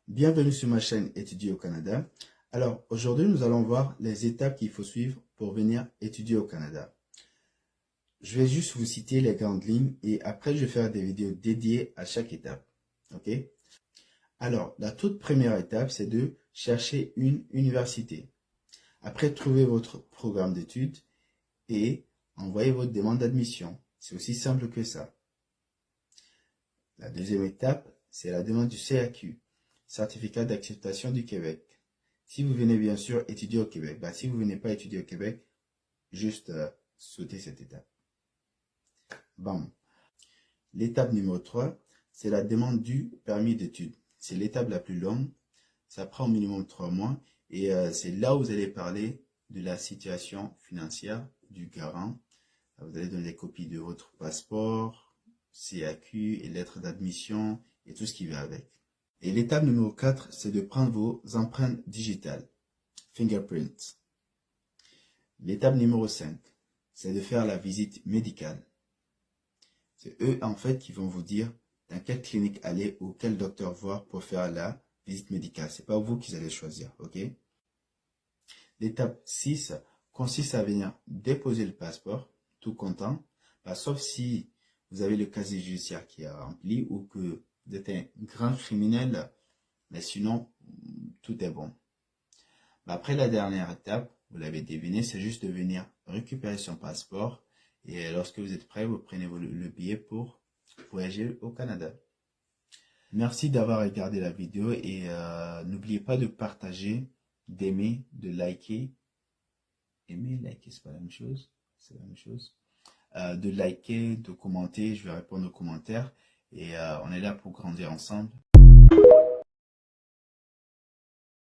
Bienvenue sur ma chaîne Étudier au Canada. Alors, aujourd'hui, nous allons voir les étapes qu'il faut suivre pour venir étudier au Canada. Je vais juste vous citer les grandes lignes et après, je vais faire des vidéos dédiées à chaque étape. OK? Alors, la toute première étape, c'est de chercher une université. Après, trouvez votre programme d'études et envoyez votre demande d'admission. C'est aussi simple que ça. La deuxième étape, c'est la demande du CAQ, Certificat d'acceptation du Québec. Si vous venez bien sûr étudier au Québec, si vous ne venez pas étudier au Québec, juste sautez cette étape. Bam. L'étape numéro 3, c'est la demande du permis d'études. C'est l'étape la plus longue. Ça prend au minimum 3 mois et c'est là où vous allez parler de la situation financière du garant. Vous allez donner des copies de votre passeport, CAQ et lettre d'admission et tout ce qui va avec. Et l'étape numéro 4, c'est de prendre vos empreintes digitales, fingerprints. L'étape numéro 5, c'est de faire la visite médicale. C'est eux en fait qui vont vous dire dans quelle clinique aller ou quel docteur voir pour faire la visite médicale. C'est pas vous qui allez choisir, ok? L'étape 6 consiste à venir déposer le passeport, tout content, sauf si vous avez le casier judiciaire qui est rempli ou que vous êtes un grand criminel, mais sinon, tout est bon. Après la dernière étape, vous l'avez deviné, c'est juste de venir récupérer son passeport et lorsque vous êtes prêt, vous prenez le billet pour voyager au Canada. Merci d'avoir regardé la vidéo et n'oubliez pas de partager, d'aimer, de liker. Aimer, liker, c'est pas la même chose. C'est la même chose. De liker, de commenter, je vais répondre aux commentaires et on est là pour grandir ensemble.